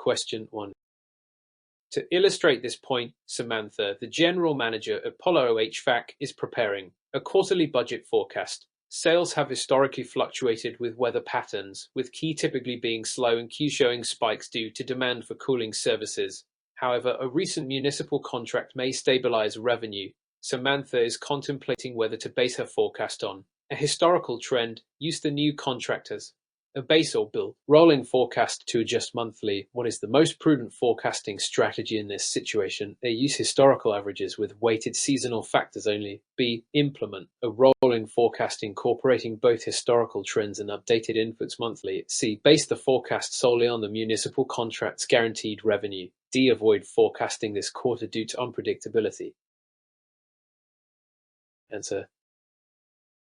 Question 1. To illustrate this point, Samantha, the general manager at Apollo HVAC, is preparing a quarterly budget forecast. Sales have historically fluctuated with weather patterns, with Q typically being slow and Q showing spikes due to demand for cooling services. However, a recent municipal contract may stabilize revenue. Samantha is contemplating whether to base her forecast on a historical trend, use the new contract as a base, or bill rolling forecast to adjust monthly. What is the most prudent forecasting strategy in this situation? A. Use historical averages with weighted seasonal factors only. B. Implement a rolling forecast incorporating both historical trends and updated inputs monthly. C. Base the forecast solely on the municipal contract's guaranteed revenue. D. Avoid forecasting this quarter due to unpredictability. Answer.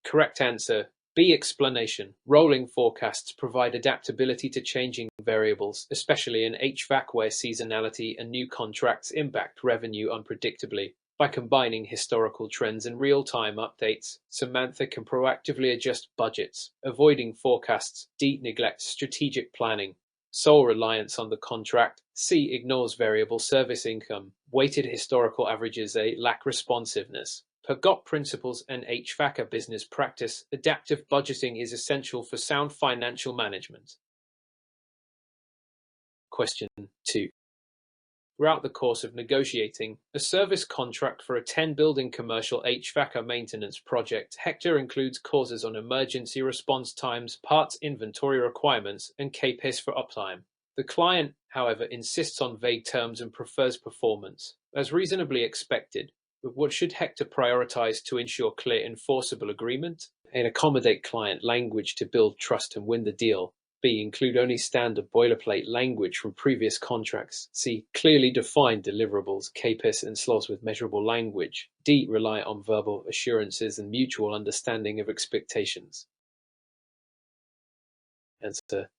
Correct answer. B. Explanation. Rolling forecasts provide adaptability to changing variables, especially in HVAC where seasonality and new contracts impact revenue unpredictably. By combining historical trends and real-time updates, Samantha can proactively adjust budgets, avoiding forecasts. D. Neglects strategic planning. Sole reliance on the contract. C. Ignores variable service income. Weighted historical averages. A. Lack responsiveness. Per GOP principles and HVACR business practice, adaptive budgeting is essential for sound financial management. Question 2. Throughout the course of negotiating a service contract for a 10-building commercial HVACR maintenance project, Hector includes clauses on emergency response times, parts inventory requirements, and KPIs for uptime. The client, however, insists on vague terms and prefers performance. As reasonably expected, but what should Hector prioritize to ensure clear, enforceable agreement? A. Accommodate client language to build trust and win the deal. B. Include only standard boilerplate language from previous contracts. C. Clearly define deliverables, KPIs, and slots with measurable language. D. Rely on verbal assurances and mutual understanding of expectations. Answer.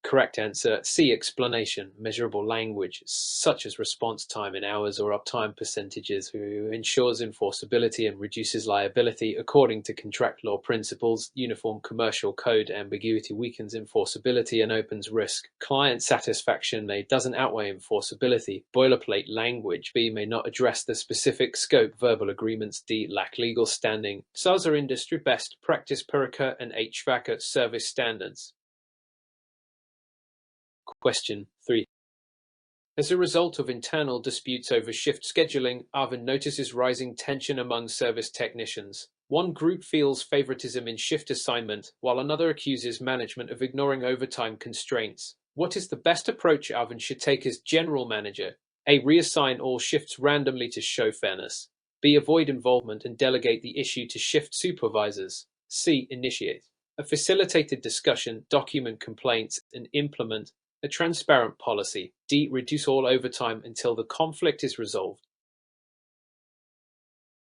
Correct answer. C. Explanation. Measurable language, such as response time in hours or uptime percentages, ensures enforceability and reduces liability. According to contract law principles, uniform commercial code ambiguity weakens enforceability and opens risk. Client satisfaction. A. Doesn't outweigh enforceability. Boilerplate language. B. May not address the specific scope. Verbal agreements. D. Lack legal standing. SARS are industry best practice per HRConquer and HVACR service standards. Question 3. As a result of internal disputes over shift scheduling, Arvind notices rising tension among service technicians. One group feels favoritism in shift assignment, while another accuses management of ignoring overtime constraints. What is the best approach Arvind should take as general manager? A. Reassign all shifts randomly to show fairness. B. Avoid involvement and delegate the issue to shift supervisors. C. Initiate a facilitated discussion, document complaints, and implement a transparent policy. D. Reduce all overtime until the conflict is resolved.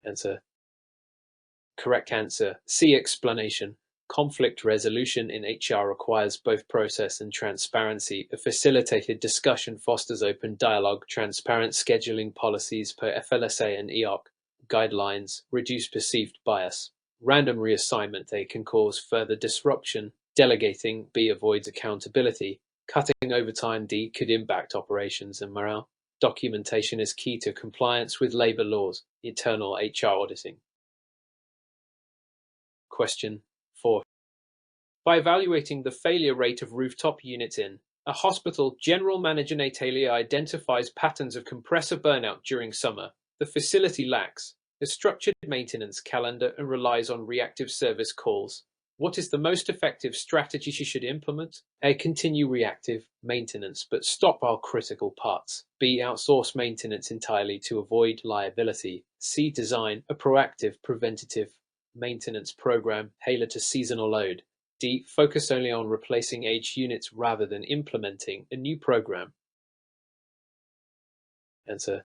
Answer. Correct answer. C. Explanation. Conflict resolution in HR requires both process and transparency. A facilitated discussion fosters open dialogue. Transparent scheduling policies per FLSA and EOC guidelines reduce perceived bias. Random reassignment. A. Can cause further disruption. Delegating. B. Avoids accountability. Cutting overtime. D. Could impact operations and morale. Documentation is key to compliance with labor laws. Internal HR auditing. Question 4. By evaluating the failure rate of rooftop units in a hospital, General Manager Natalia identifies patterns of compressor burnout during summer. The facility lacks a structured maintenance calendar and relies on reactive service calls. What is the most effective strategy she should implement? A. Continue reactive maintenance, but stop all critical parts. B. Outsource maintenance entirely to avoid liability. C. Design a proactive preventative maintenance program tailored to seasonal load. D. Focus only on replacing aged units rather than implementing a new program. Answer.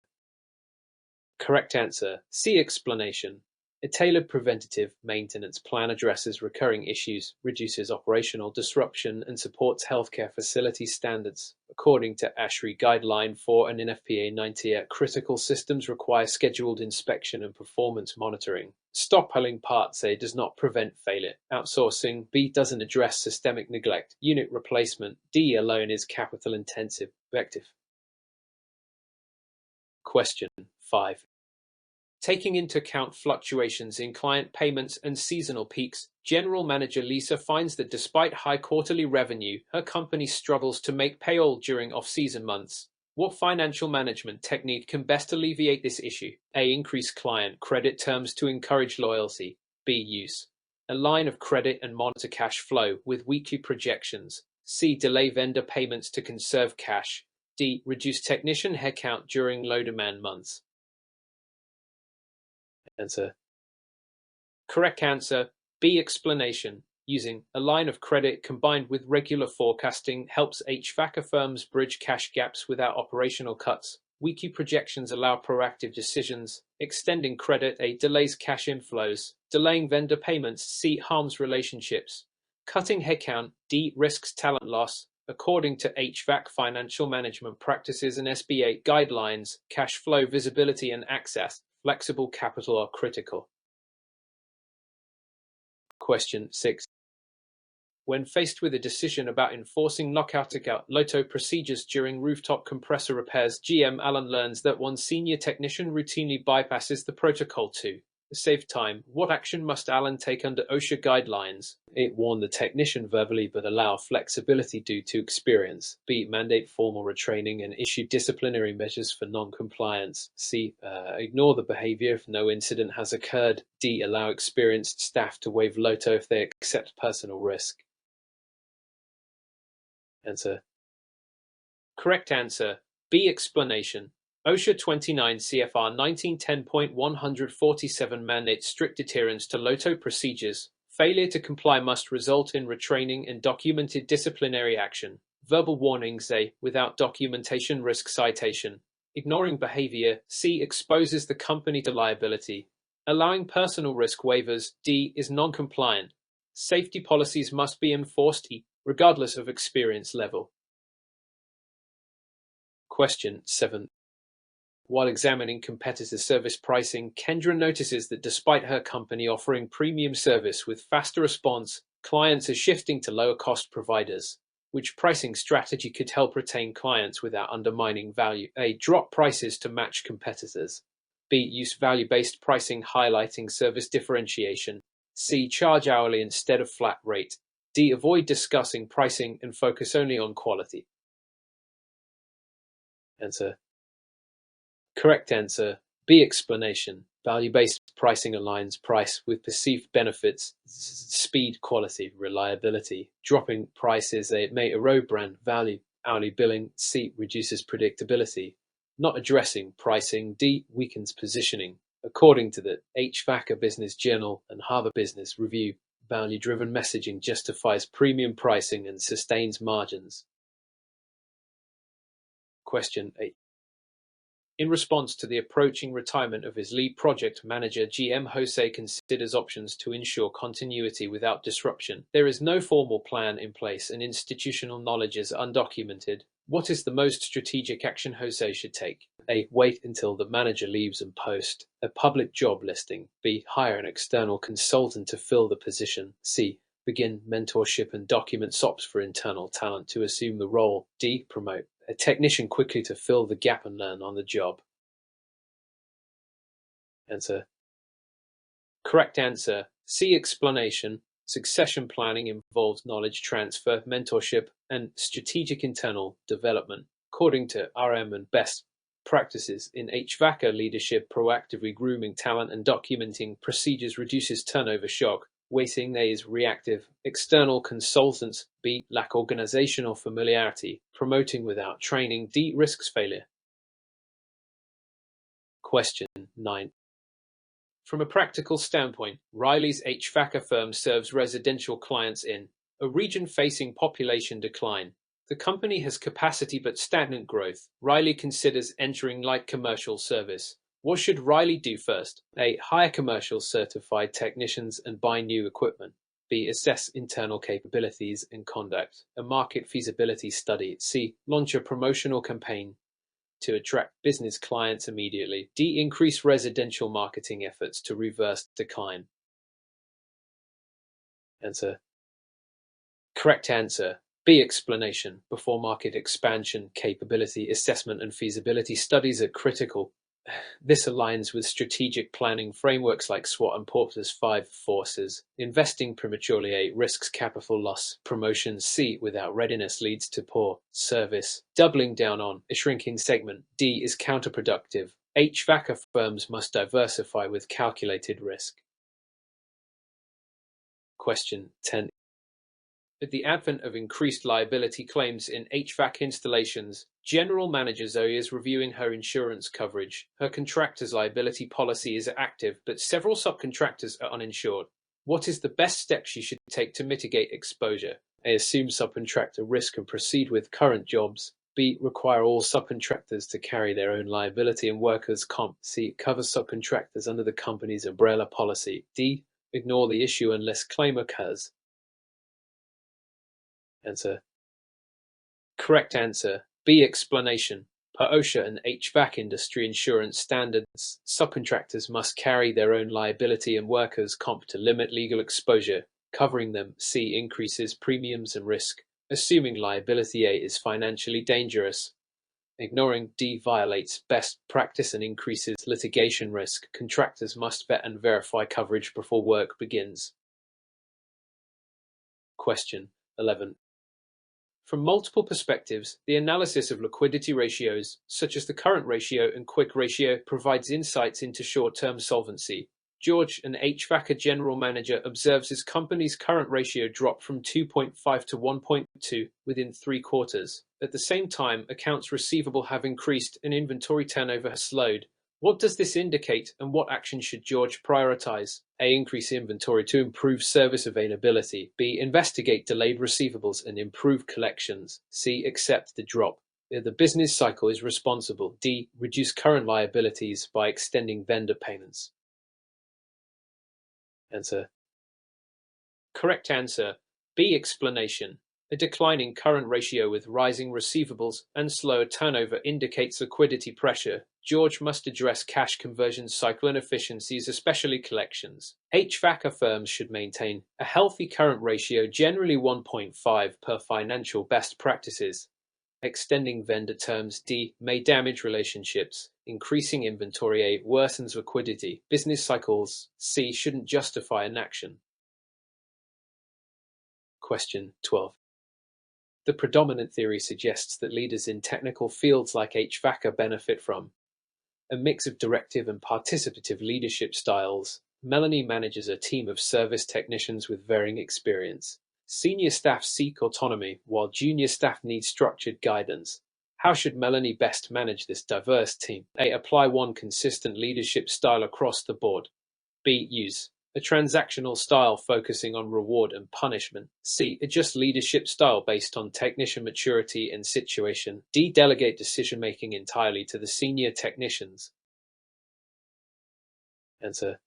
Correct answer. C. Explanation. A tailored preventative maintenance plan addresses recurring issues, reduces operational disruption, and supports healthcare facility standards. A According to ASHRAE Guideline for an NFPA 90, critical systems require scheduled inspection and performance monitoring. Stockpiling parts A does not prevent failure. Outsourcing B doesn't address systemic neglect. Unit replacement D alone is capital intensive. Effective. Question 5. Taking into account fluctuations in client payments and seasonal peaks, General Manager Lisa finds that despite high quarterly revenue, her company struggles to make payroll during off-season months. What financial management technique can best alleviate this issue? A. Increase client credit terms to encourage loyalty. B. Use a line of credit and monitor cash flow with weekly projections. C. Delay vendor payments to conserve cash. D. Reduce technician headcount during low-demand months. Answer. Correct answer, B. Explanation. Using a line of credit combined with regular forecasting helps HVACR firms bridge cash gaps without operational cuts. Weekly projections allow proactive decisions. Extending credit A. Delays cash inflows. Delaying vendor payments C. Harms relationships. Cutting headcount D. Risks talent loss. According to HVAC financial management practices and SBA guidelines, cash flow visibility and access, flexible capital are critical. Question 6. When faced with a decision about enforcing knockout-out LOTO procedures during rooftop compressor repairs, GM Alan learns that one senior technician routinely bypasses the protocol to save time. What action must Alan take under OSHA guidelines? A. Warn the technician verbally but allow flexibility due to experience. B. Mandate formal retraining and issue disciplinary measures for non-compliance. C. Ignore the behavior if no incident has occurred. D. Allow experienced staff to waive LOTO if they accept personal risk. Answer. Correct answer, B. Explanation. OSHA 29 CFR 1910.147 mandates strict adherence to LOTO procedures. Failure to comply must result in retraining and documented disciplinary action. Verbal warnings A. Without documentation risk citation. Ignoring behavior C. Exposes the company to liability. Allowing personal risk waivers D. Is non-compliant. Safety policies must be enforced regardless of experience level. Question 7. While examining competitor service pricing, Kendra notices that despite her company offering premium service with faster response, clients are shifting to lower-cost providers. Which pricing strategy could help retain clients without undermining value? A. Drop prices to match competitors. B. Use value-based pricing highlighting service differentiation. C. Charge hourly instead of flat rate. D. Avoid discussing pricing and focus only on quality. Answer. Correct answer, B. Explanation. Value-based pricing aligns price with perceived benefits, speed, quality, reliability. Dropping prices may erode brand value. Hourly billing C. Reduces predictability. Not addressing pricing D. Weakens positioning. According to the HVACR Business Journal and Harvard Business Review, value-driven messaging justifies premium pricing and sustains margins. Question 8. In response to the approaching retirement of his lead project manager, GM Jose considers options to ensure continuity without disruption. There is no formal plan in place and institutional knowledge is undocumented. What is the most strategic action Jose should take? A. Wait until the manager leaves and post a public job listing. B. Hire an external consultant to fill the position. C. Begin mentorship and document SOPs for internal talent to assume the role. D. Promote a technician quickly to fill the gap and learn on the job. Answer. Correct answer, C. Explanation. Succession planning involves knowledge transfer, mentorship, and strategic internal development. According to RM and best practices in HVACR leadership, proactively grooming talent and documenting procedures reduces turnover shock. Waiting A is reactive. External consultants B. Lack organizational familiarity. Promoting without training D. Risks failure. Question 9. From a practical standpoint, Riley's HVACR firm serves residential clients in a region facing population decline. The company has capacity but stagnant growth. Riley considers entering light commercial service. What should Riley do first? A. Hire commercial certified technicians and buy new equipment. B. Assess internal capabilities and conduct a market feasibility study. C. Launch a promotional campaign to attract business clients immediately. D. Increase residential marketing efforts to reverse decline. Answer. Correct answer. B. Explanation. Before market expansion, capability assessment and feasibility studies are critical. This aligns with strategic planning frameworks like SWOT and Porter's 5 forces. Investing prematurely. A. Risks capital loss. Promotion. C. Without readiness leads to poor service. Doubling down on a shrinking segment. D. Is counterproductive. HVACR firms must diversify with calculated risk. Question 10. With the advent of increased liability claims in HVAC installations, General Manager Zoe is reviewing her insurance coverage. Her contractor's liability policy is active, but several subcontractors are uninsured. What is the best step she should take to mitigate exposure? A. Assume subcontractor risk and proceed with current jobs. B. Require all subcontractors to carry their own liability and workers' comp. C. Cover subcontractors under the company's umbrella policy. D. Ignore the issue unless claim occurs. Answer. Correct answer. B. Explanation. Per OSHA and HVAC industry insurance standards, subcontractors must carry their own liability and workers' comp to limit legal exposure. Covering them. C. Increases premiums and risk. Assuming liability. A. Is financially dangerous. Ignoring. D. Violates best practice and increases litigation risk. Contractors must vet and verify coverage before work begins. Question 11. From multiple perspectives, the analysis of liquidity ratios, such as the current ratio and quick ratio, provides insights into short-term solvency. George, an HVACR general manager, observes his company's current ratio drop from 2.5 to 1.2 within 3 quarters. At the same time, accounts receivable have increased and inventory turnover has slowed. What does this indicate, and what action should George prioritize? A. Increase inventory to improve service availability. B. Investigate delayed receivables and improve collections. C. Accept the drop. The business cycle is responsible. D. Reduce current liabilities by extending vendor payments. Answer. Correct answer. B. Explanation. A declining current ratio with rising receivables and slower turnover indicates liquidity pressure. George must address cash conversion cycle inefficiencies, especially collections. HVACR firms should maintain a healthy current ratio, generally 1.5 per financial best practices. Extending vendor terms. D. May damage relationships. Increasing inventory. A. Worsens liquidity. Business cycles. C. Shouldn't justify inaction. Question 12. The predominant theory suggests that leaders in technical fields like HVACR benefit from a mix of directive and participative leadership styles. Melanie manages a team of service technicians with varying experience. Senior staff seek autonomy, while junior staff need structured guidance. How should Melanie best manage this diverse team? A. Apply one consistent leadership style across the board. B. Use a transactional style focusing on reward and punishment. C. Adjust leadership style based on technician maturity and situation. D. Delegate decision-making entirely to the senior technicians. Answer.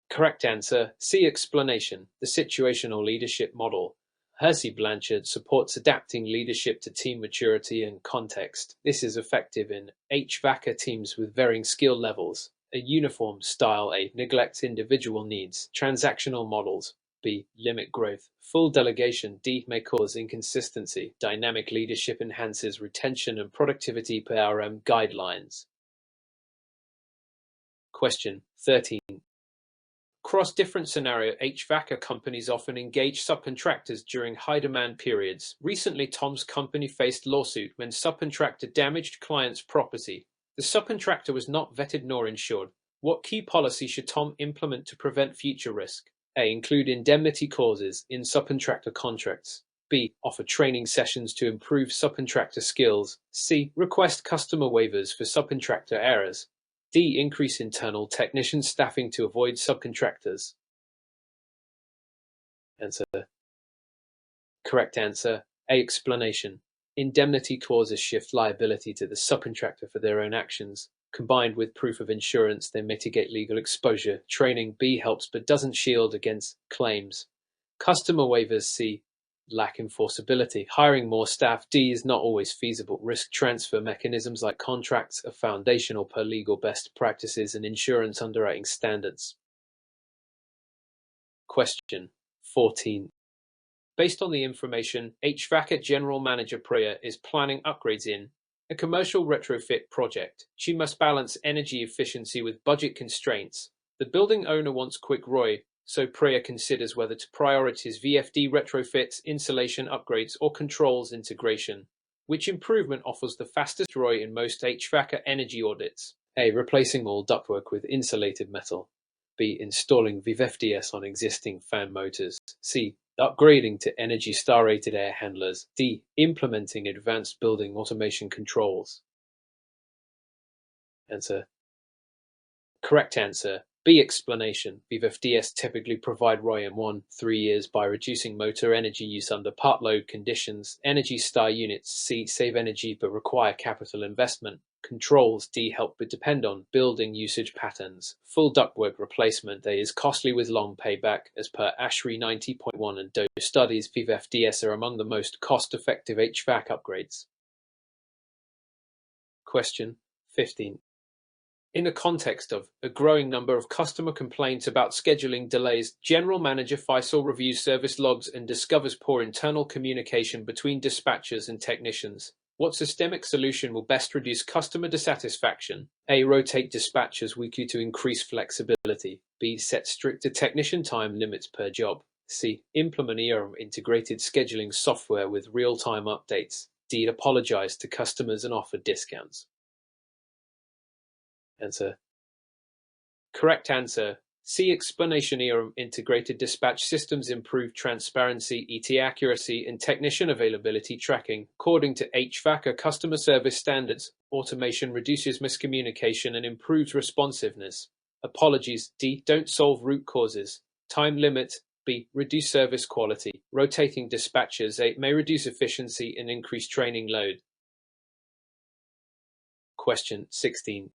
Correct answer. C. Explanation. The situational leadership model. Hersey Blanchard supports adapting leadership to team maturity and context. This is effective in HVACR teams with varying skill levels. A uniform style. A. Neglects individual needs. Transactional models. B. Limit growth. Full delegation. D. May cause inconsistency. Dynamic leadership enhances retention and productivity per RM guidelines. Question 13. Across different scenario, HVACR companies often engage subcontractors during high-demand periods. Recently, Tom's company faced lawsuit when subcontractor damaged client's property. The subcontractor was not vetted nor insured. What key policy should Tom implement to prevent future risk? A. Include indemnity clauses in subcontractor contracts. B. Offer training sessions to improve subcontractor skills. C. Request customer waivers for subcontractor errors. D. Increase internal technician staffing to avoid subcontractors. Answer. Correct answer. A. Explanation. Indemnity clauses shift liability to the subcontractor for their own actions. Combined with proof of insurance, they mitigate legal exposure. Training B helps but doesn't shield against claims. Customer waivers C lack enforceability. Hiring more staff D is not always feasible. Risk transfer mechanisms like contracts are foundational per legal best practices and insurance underwriting standards. Question 14. Based on the information, HVACR General Manager Priya is planning upgrades in a commercial retrofit project. She must balance energy efficiency with budget constraints. The building owner wants quick ROI, so Priya considers whether to prioritize VFD retrofits, insulation upgrades, or controls integration. Which improvement offers the fastest ROI in most HVACR energy audits? A. Replacing all ductwork with insulated metal. B. Installing VFDs on existing fan motors. C. Upgrading to Energy Star rated air handlers. D. Implementing advanced building automation controls. Answer. Correct answer. B. Explanation. VFDs typically provide ROI in 1-3 years by reducing motor energy use under part load conditions. Energy Star units C. Save energy but require capital investment. Controls D. Help but depend on building usage patterns. Full ductwork replacement A is costly with long payback, as per ASHRAE 90.1 and DOE studies. VFDs are among the most cost-effective HVAC upgrades. Question 15. In the context of a growing number of customer complaints about scheduling delays, General Manager Faisal reviews service logs and discovers poor internal communication between dispatchers and technicians. What systemic solution will best reduce customer dissatisfaction? A. Rotate dispatchers weekly to increase flexibility. B. Set stricter technician time limits per job. C. Implement integrated scheduling software with real-time updates. D. Apologize to customers and offer discounts. Answer. Correct answer. C. Explanation. Integrated dispatch systems improve transparency, ET accuracy, and technician availability tracking. According to HVACR customer service standards, automation reduces miscommunication and improves responsiveness. Apologies. D. Don't solve root causes. Time limit. B. Reduce service quality. Rotating dispatchers. A. May reduce efficiency and increase training load. Question 16.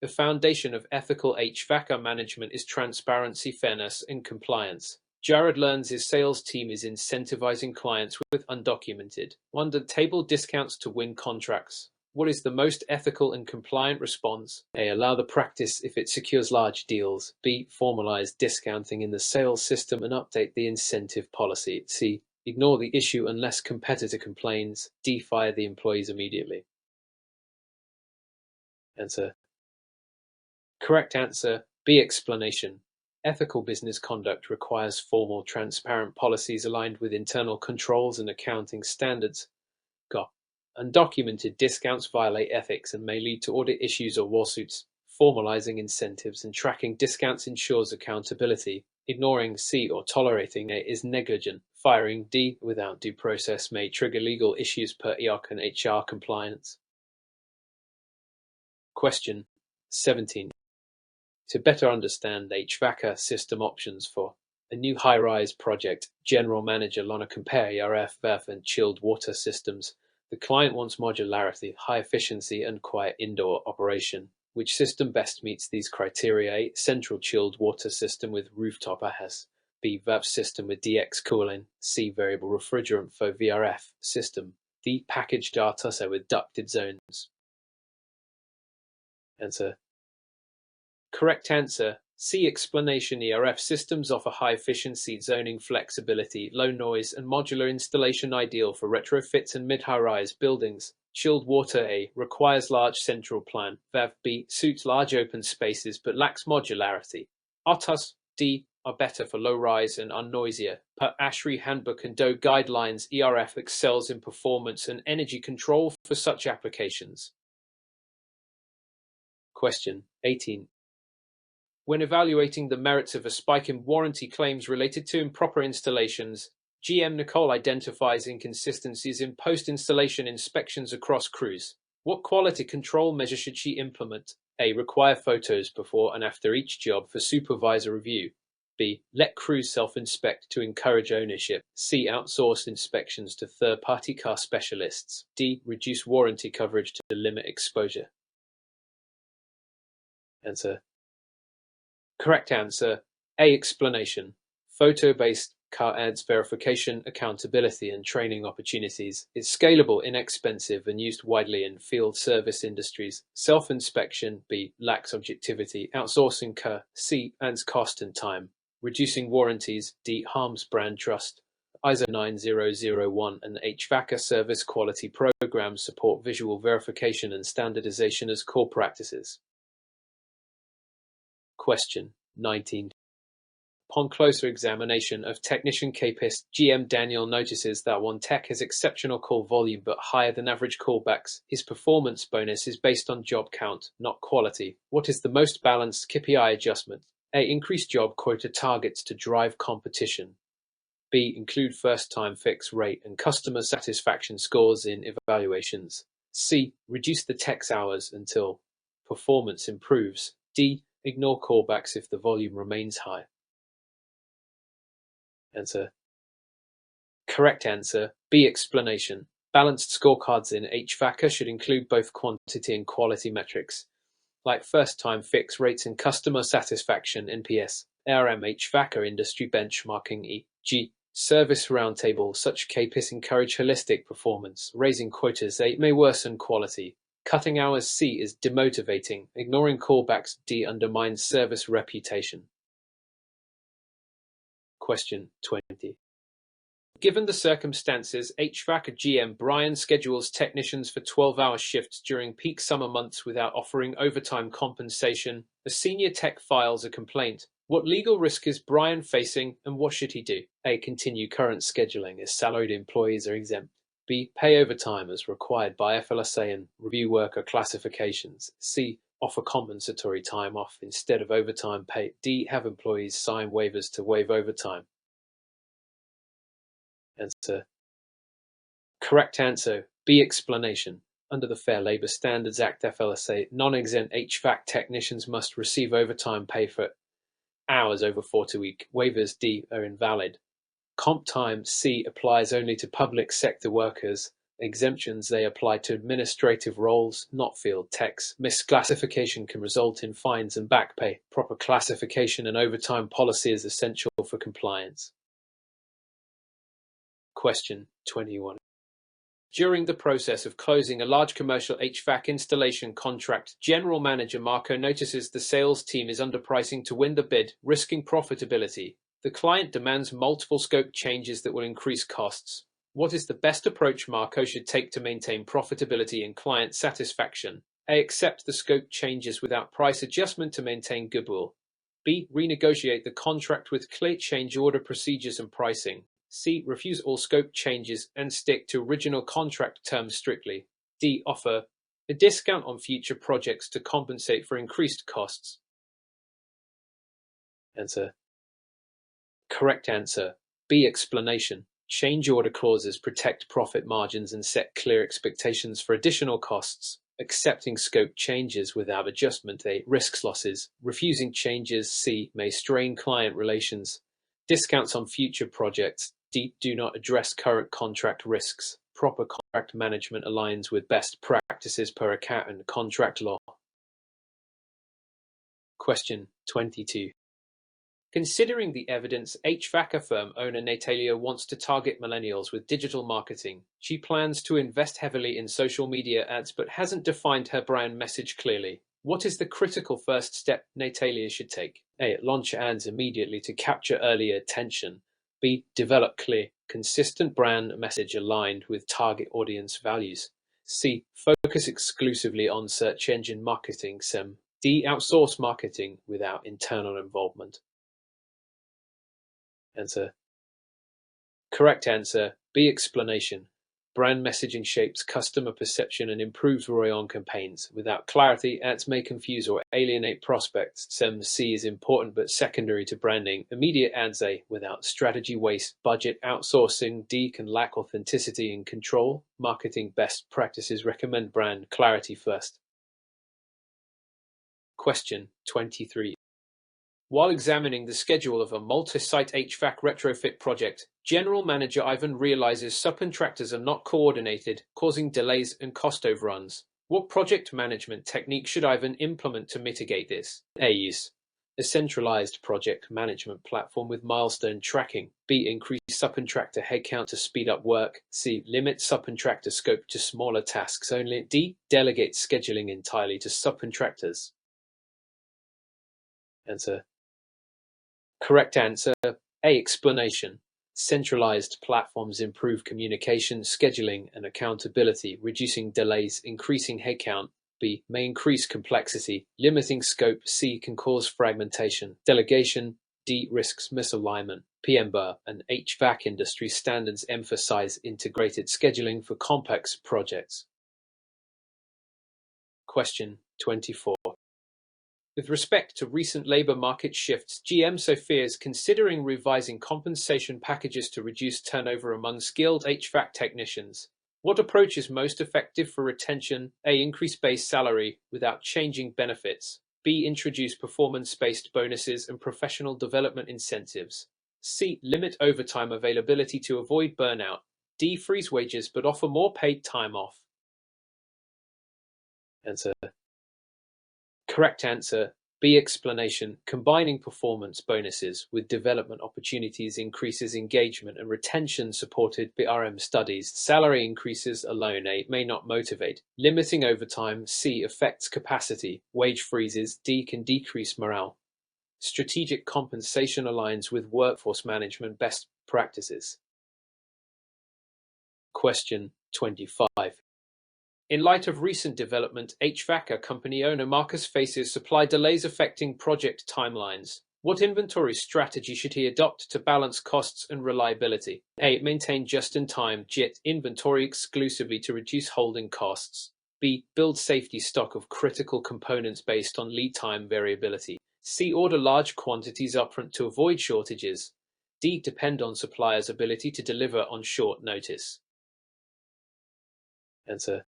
The foundation of ethical HVACR management is transparency, fairness, and compliance. Jared learns his sales team is incentivizing clients with undocumented, under-table discounts to win contracts. What is the most ethical and compliant response? A. Allow the practice if it secures large deals. B. Formalize discounting in the sales system and update the incentive policy. C. Ignore the issue unless competitor complains. D. Fire the employees immediately. Answer. Correct answer. B. Explanation. Ethical business conduct requires formal, transparent policies aligned with internal controls and accounting standards. G. Undocumented discounts violate ethics and may lead to audit issues or lawsuits. Formalizing incentives and tracking discounts ensures accountability. Ignoring C or tolerating A is negligent. Firing D without due process may trigger legal issues per HRConquer and HR compliance. Question 17. To better understand HVACR system options for a new high-rise project, General Manager Lana compare ERF, VAF, and chilled water systems. The client wants modularity, high efficiency, and quiet indoor operation. Which system best meets these criteria? A. Central chilled water system with rooftop AHAS. B. VAF system with DX cooling. C. Variable refrigerant for VRF system. D. Packaged RTUSA with ducted zones. Answer. Correct answer. C. Explanation. ERF systems offer high efficiency, zoning flexibility, low noise, and modular installation ideal for retrofits and mid-high-rise buildings. Chilled water A. Requires large central plan. VAV B. Suits large open spaces but lacks modularity. RTUS D. Are better for low-rise and unnoisier. Per ASHRAE Handbook and DOE guidelines, ERF excels in performance and energy control for such applications. Question 18. When evaluating the merits of a spike in warranty claims related to improper installations, GM Nicole identifies inconsistencies in post-installation inspections across crews. What quality control measure should she implement? A. Require photos before and after each job for supervisor review. B. Let crews self-inspect to encourage ownership. C. Outsource inspections to third-party car specialists. D. Reduce warranty coverage to limit exposure. Answer. Correct answer. A. Explanation. Photo-based car adds verification, accountability, and training opportunities. It's scalable, inexpensive, and used widely in field service industries. Self-inspection. B. Lacks objectivity. Outsourcing. C. Adds cost and time. Reducing warranties. D. Harms brand trust. ISO 9001 and HVACR service quality programs support visual verification and standardization as core practices. Question 19. Upon closer examination of technician KPIS, GM Daniel notices that one tech has exceptional call volume but higher than average callbacks. His performance bonus is based on job count, not quality. What is the most balanced KPI adjustment? A. Increase job quota targets to drive competition. B. Include first-time fix rate and customer satisfaction scores in evaluations. C. Reduce the tech's hours until performance improves. D. Ignore callbacks if the volume remains high. Answer. Correct answer. B. Explanation. Balanced scorecards in HVACR should include both quantity and quality metrics, like first-time fix rates and customer satisfaction (NPS). ARM HVACR industry benchmarking e.g. service roundtable. Such KPIs encourage holistic performance. Raising quotas A may worsen quality. Cutting hours C is demotivating. Ignoring callbacks D undermines service reputation. Question 20. Given the circumstances, HVACR GM Brian schedules technicians for 12-hour shifts during peak summer months without offering overtime compensation. A senior tech files a complaint. What legal risk is Brian facing, and what should he do? A. Continue current scheduling as salaried employees are exempt. B. Pay overtime as required by FLSA and review worker classifications. C. Offer compensatory time off instead of overtime pay. D. Have employees sign waivers to waive overtime. Answer. Correct answer. B. Explanation. Under the Fair Labor Standards Act FLSA, non-exempt HVAC technicians must receive overtime pay for hours over 40 week. Waivers D are invalid. Comp time C applies only to public sector workers. Exemptions they apply to administrative roles, not field techs. Misclassification can result in fines and back pay. Proper classification and overtime policy is essential for compliance. Question 21. During the process of closing a large commercial HVAC installation contract, General Manager Marco notices the sales team is underpricing to win the bid, risking profitability. The client demands multiple scope changes that will increase costs. What is the best approach Marco should take to maintain profitability and client satisfaction? A. Accept the scope changes without price adjustment to maintain goodwill. B. Renegotiate the contract with clear change order procedures and pricing. C. Refuse all scope changes and stick to original contract terms strictly. D. Offer a discount on future projects to compensate for increased costs. Answer. Correct answer. B. Explanation. Change order clauses protect profit margins and set clear expectations for additional costs. Accepting scope changes without adjustment A. Risks losses. Refusing changes C. May strain client relations. Discounts on future projects D. Do not address current contract risks. Proper contract management aligns with best practices per account and contract law. Question 22. Considering the evidence, HVACR firm owner Natalia wants to target millennials with digital marketing. She plans to invest heavily in social media ads but hasn't defined her brand message clearly. What is the critical first step Natalia should take? A. Launch ads immediately to capture early attention. B. Develop clear, consistent brand message aligned with target audience values. C. Focus exclusively on search engine marketing. D. Outsource marketing without internal involvement. Answer. Correct answer. B. Explanation. Brand messaging shapes customer perception and improves ROI on campaigns. Without clarity, ads may confuse or alienate prospects. C is important but secondary to branding. Immediate ads A. Without strategy waste, budget outsourcing. D can lack authenticity and control. Marketing best practices recommend brand clarity first. Question 23. While examining the schedule of a multi-site HVAC retrofit project, General Manager Ivan realizes subcontractors are not coordinated, causing delays and cost overruns. What project management technique should I then implement to mitigate this? A. Use a centralized project management platform with milestone tracking. B. Increase subcontractor headcount to speed up work. C. Limit subcontractor scope to smaller tasks only. D. Delegate scheduling entirely to subcontractors. Answer. Correct answer. A. Explanation. Centralized platforms improve communication, scheduling, and accountability, reducing delays, increasing headcount. B. May increase complexity, limiting scope. C. Can cause fragmentation, delegation. D. Risks misalignment. PMBR and HVAC industry standards emphasize integrated scheduling for complex projects. Question 24. With respect to recent labor market shifts, GM Sophia is considering revising compensation packages to reduce turnover among skilled HVAC technicians. What approach is most effective for retention? A. Increase base salary without changing benefits. B. Introduce performance-based bonuses and professional development incentives. C. Limit overtime availability to avoid burnout. D. Freeze wages but offer more paid time off. Answer. Correct answer. B. Explanation. Combining performance bonuses with development opportunities increases engagement and retention supported by RM studies. Salary increases alone A. May not motivate. Limiting overtime. C. Affects capacity. Wage freezes. D. Can decrease morale. Strategic compensation aligns with workforce management best practices. Question 25. In light of recent development, HVACR company owner Marcus faces supply delays affecting project timelines. What inventory strategy should he adopt to balance costs and reliability? A. Maintain just-in-time JIT inventory exclusively to reduce holding costs. B. Build safety stock of critical components based on lead time variability. C. Order large quantities upfront to avoid shortages. D. Depend on suppliers' ability to deliver on short notice. Answer.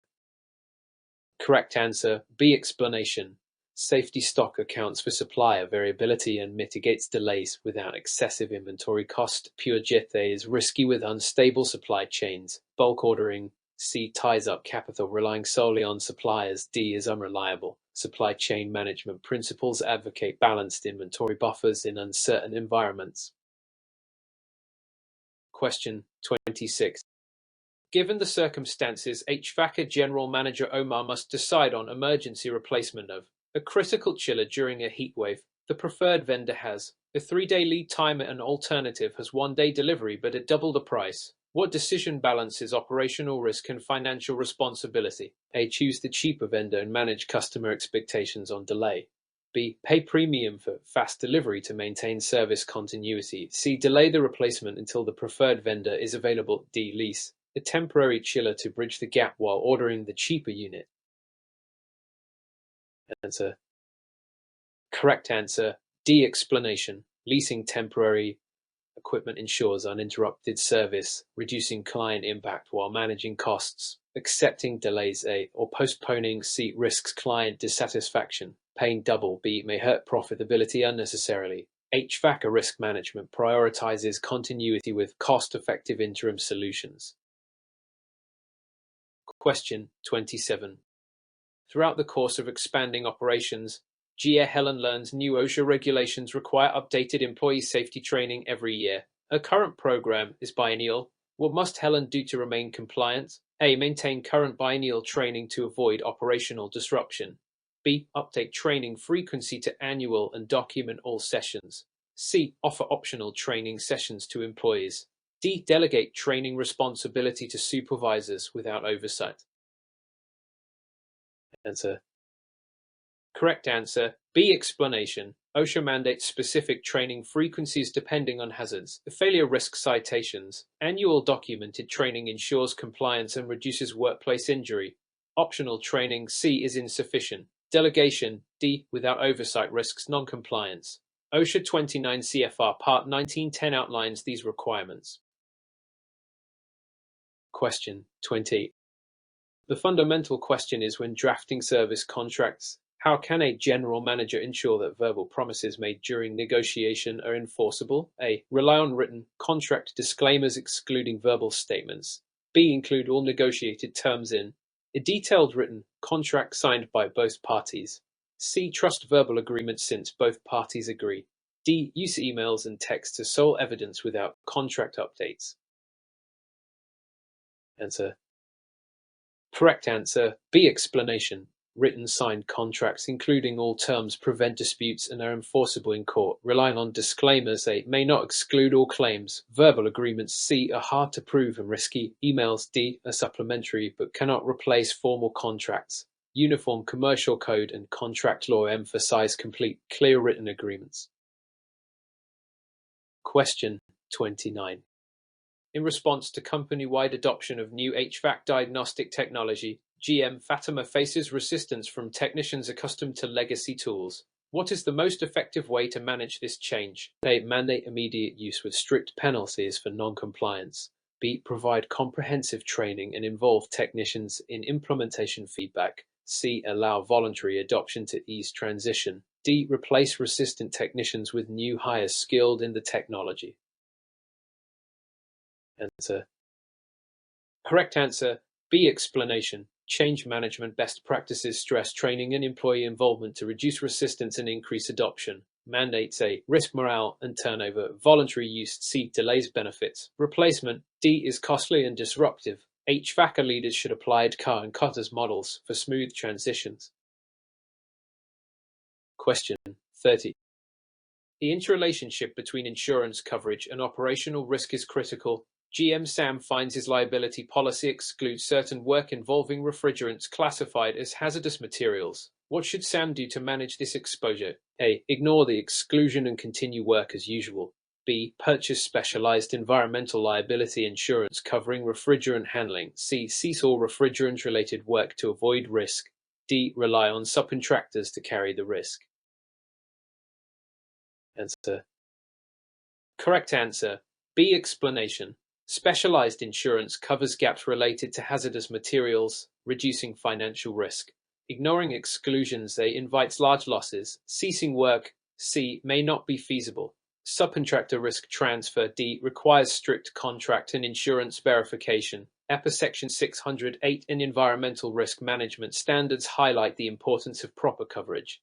Correct answer. B. Explanation. Safety stock accounts for supplier variability and mitigates delays without excessive inventory cost. Pure JIT is risky with unstable supply chains. Bulk ordering. C. Ties up capital relying solely on suppliers. D. Is unreliable. Supply chain management principles advocate balanced inventory buffers in uncertain environments. Question 26. Given the circumstances, HVACR General Manager Omar must decide on emergency replacement of a critical chiller during a heat wave. The preferred vendor has a 3-day lead time. An alternative has 1-day delivery but at double the price. What decision balances operational risk and financial responsibility? A. Choose the cheaper vendor and manage customer expectations on delay. B. Pay premium for fast delivery to maintain service continuity. C. Delay the replacement until the preferred vendor is available. D. Lease a temporary chiller to bridge the gap while ordering the cheaper unit. Answer. Correct answer. D. Explanation. Leasing temporary equipment ensures uninterrupted service, reducing client impact while managing costs. Accepting delays A. Or postponing C. Risks client dissatisfaction. Paying double B. May hurt profitability unnecessarily. HVACR risk management prioritizes continuity with cost-effective interim solutions. Question 27. Throughout the course of expanding operations, GE Helen learns new OSHA regulations require updated employee safety training every year. Her current program is biennial. What must Helen do to remain compliant? A. Maintain current biennial training to avoid operational disruption. B. Update training frequency to annual and document all sessions. C. Offer optional training sessions to employees. D. Delegate training responsibility to supervisors without oversight. Answer. Correct answer. B. Explanation. OSHA mandates specific training frequencies depending on hazards. The failure risk citations. Annual documented training ensures compliance and reduces workplace injury. Optional training C. Is insufficient. Delegation D. Without oversight risks non-compliance. OSHA 29 CFR Part 1910 outlines these requirements. Question 20. The fundamental question is when drafting service contracts, how can a general manager ensure that verbal promises made during negotiation are enforceable? A. Rely on written contract disclaimers excluding verbal statements. B. Include all negotiated terms in A detailed written contract signed by both parties. C. Trust verbal agreement since both parties agree. D. Use emails and text as sole evidence without contract updates. Answer. Correct answer. B. Explanation. Written signed contracts, including all terms, prevent disputes and are enforceable in court. Relying on disclaimers, A. May not exclude all claims. Verbal agreements, C. Are hard to prove and risky. Emails, D. Are supplementary but cannot replace formal contracts. Uniform Commercial Code and contract law emphasize complete, clear written agreements. Question 29. In response to company-wide adoption of new HVAC diagnostic technology, GM Fatima faces resistance from technicians accustomed to legacy tools. What is the most effective way to manage this change? A. Mandate immediate use with strict penalties for non-compliance. B. Provide comprehensive training and involve technicians in implementation feedback. C. Allow voluntary adoption to ease transition. D. Replace resistant technicians with new hires skilled in the technology. Answer. Correct answer. B. Explanation. Change management best practices stress training and employee involvement to reduce resistance and increase adoption. Mandates. A. Risk morale and turnover. Voluntary use. C. Delays benefits. Replacement. D. Is costly and disruptive. HVACR leaders should apply HRConquer models for smooth transitions. Question 30. The interrelationship between insurance coverage and operational risk is critical. GM Sam finds his liability policy excludes certain work involving refrigerants classified as hazardous materials. What should Sam do to manage this exposure? A. Ignore the exclusion and continue work as usual. B. Purchase specialized environmental liability insurance covering refrigerant handling. C. Cease all refrigerant-related work to avoid risk. D. Rely on subcontractors to carry the risk. Answer. Correct answer. B. Explanation. Specialized insurance covers gaps related to hazardous materials, reducing financial risk. Ignoring exclusions, A. Invites large losses. Ceasing work, C. May not be feasible. Subcontractor risk transfer, D. Requires strict contract and insurance verification. EPA Section 608 and environmental risk management standards highlight the importance of proper coverage.